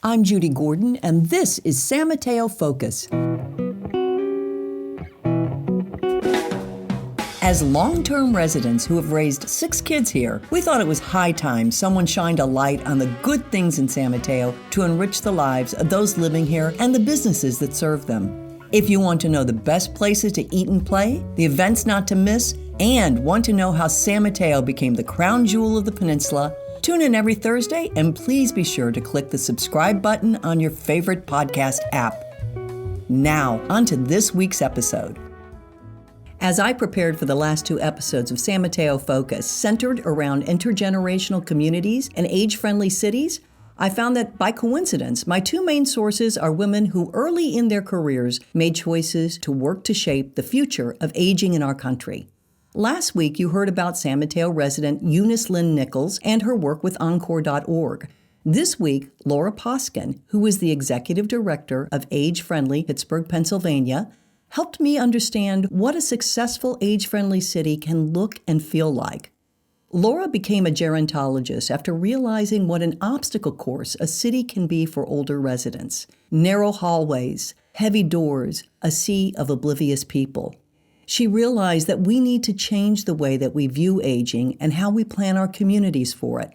I'm Judy Gordon, and this is San Mateo Focus. As long-term residents who have raised 6 kids here, we thought it was high time someone shined a light on the good things in San Mateo to enrich the lives of those living here and the businesses that serve them. If you want to know the best places to eat and play, the events not to miss, and want to know how San Mateo became the crown jewel of the peninsula, tune in every Thursday, and please be sure to click the subscribe button on your favorite podcast app. Now, on to this week's episode. As I prepared for the last 2 episodes of San Mateo Focus, centered around intergenerational communities and age-friendly cities, I found that by coincidence, my 2 main sources are women who early in their careers made choices to work to shape the future of aging in our country. Last week, you heard about San Mateo resident Eunice Lynn Nichols and her work with Encore.org. This week, Laura Poskin, who is the executive director of Age-Friendly Pittsburgh, Pennsylvania, helped me understand what a successful age-friendly city can look and feel like. Laura became a gerontologist after realizing what an obstacle course a city can be for older residents. Narrow hallways, heavy doors, a sea of oblivious people. She realized that we need to change the way that we view aging and how we plan our communities for it.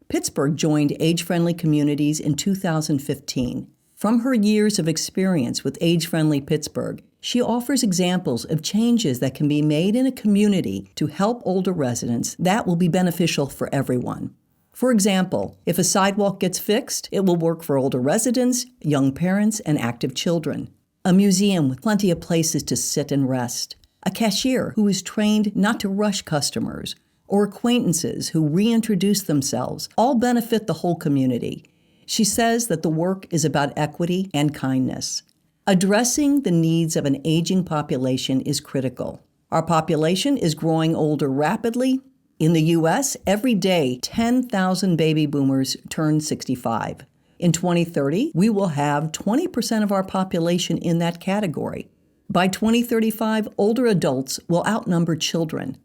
Pittsburgh joined Age-Friendly Communities in 2015. From her years of experience with Age-Friendly Pittsburgh, she offers examples of changes that can be made in a community to help older residents that will be beneficial for everyone. For example, if a sidewalk gets fixed, it will work for older residents, young parents, and active children. A museum with plenty of places to sit and rest. A cashier who is trained not to rush customers, or acquaintances who reintroduce themselves, all benefit the whole community. She says that the work is about equity and kindness. Addressing the needs of an aging population is critical. Our population is growing older rapidly. In the U.S., every day, 10,000 baby boomers turn 65. In 2030, we will have 20% of our population in that category. By 2035, older adults will outnumber children.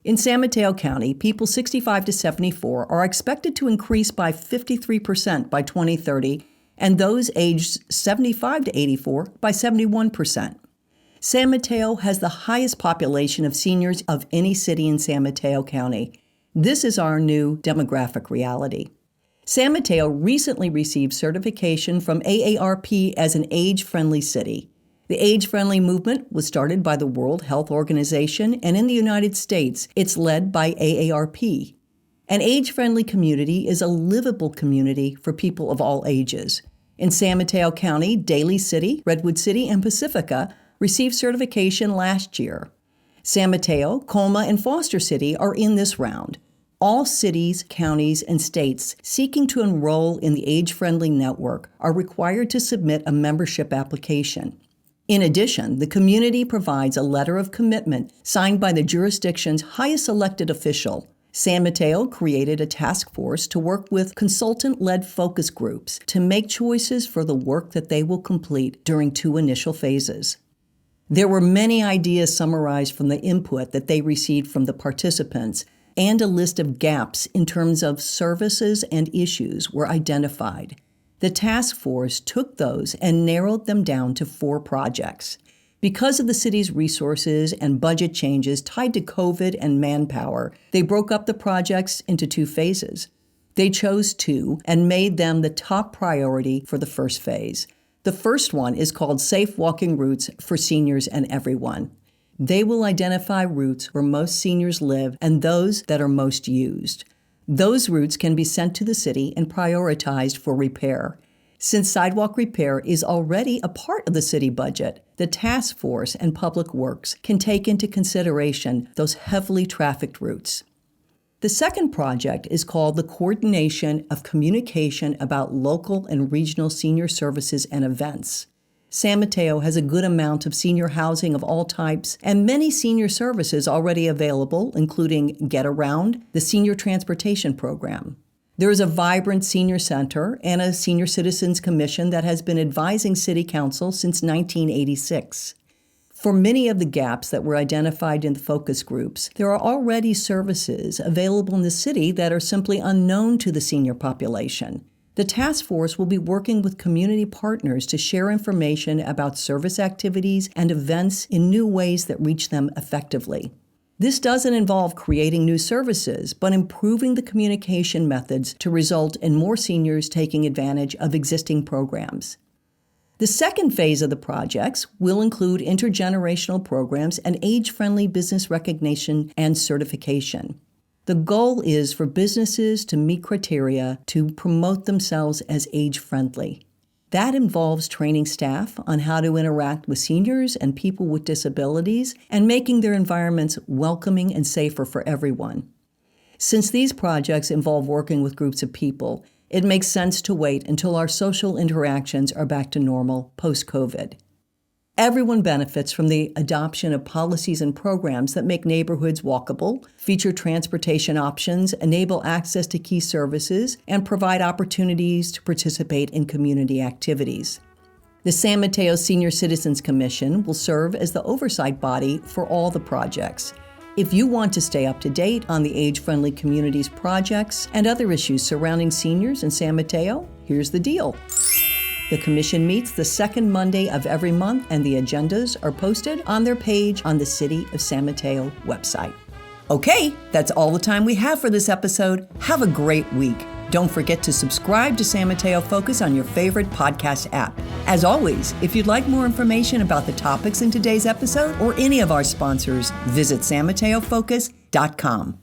In San Mateo County, people 65 to 74 are expected to increase by 53% by 2030, and those aged 75 to 84 by 71%. San Mateo has the highest population of seniors of any city in San Mateo County. This is our new demographic reality. San Mateo recently received certification from AARP as an age-friendly city. The age-friendly movement was started by the World Health Organization, and in the United States, it's led by AARP. An age-friendly community is a livable community for people of all ages. In San Mateo County, Daly City, Redwood City, and Pacifica received certification last year. San Mateo, Colma, and Foster City are in this round. All cities, counties, and states seeking to enroll in the age-friendly network are required to submit a membership application. In addition, the community provides a letter of commitment signed by the jurisdiction's highest elected official. San Mateo created a task force to work with consultant-led focus groups to make choices for the work that they will complete during 2 initial phases. There were many ideas summarized from the input that they received from the participants, and a list of gaps in terms of services and issues were identified. The task force took those and narrowed them down to 4 projects. Because of the city's resources and budget changes tied to COVID and manpower, they broke up the projects into 2 phases. They chose 2 and made them the top priority for the first phase. The first one is called Safe Walking Routes for Seniors and Everyone. They will identify routes where most seniors live and those that are most used. Those routes can be sent to the city and prioritized for repair. Since sidewalk repair is already a part of the city budget, the task force and public works can take into consideration those heavily trafficked routes. The second project is called the Coordination of Communication about Local and Regional Senior Services and Events. San Mateo has a good amount of senior housing of all types and many senior services already available, including Get Around, the Senior Transportation Program. There is a vibrant senior center and a senior citizens commission that has been advising City Council since 1986. For many of the gaps that were identified in the focus groups, there are already services available in the city that are simply unknown to the senior population. The task force will be working with community partners to share information about service activities and events in new ways that reach them effectively. This doesn't involve creating new services, but improving the communication methods to result in more seniors taking advantage of existing programs. The second phase of the projects will include intergenerational programs and age-friendly business recognition and certification. The goal is for businesses to meet criteria to promote themselves as age-friendly. That involves training staff on how to interact with seniors and people with disabilities and making their environments welcoming and safer for everyone. Since these projects involve working with groups of people, it makes sense to wait until our social interactions are back to normal post-COVID. Everyone benefits from the adoption of policies and programs that make neighborhoods walkable, feature transportation options, enable access to key services, and provide opportunities to participate in community activities. The San Mateo Senior Citizens Commission will serve as the oversight body for all the projects. If you want to stay up to date on the age-friendly communities projects and other issues surrounding seniors in San Mateo, here's the deal. The Commission meets the second Monday of every month, and the agendas are posted on their page on the City of San Mateo website. Okay, that's all the time we have for this episode. Have a great week. Don't forget to subscribe to San Mateo Focus on your favorite podcast app. As always, if you'd like more information about the topics in today's episode or any of our sponsors, visit sanmateofocus.com.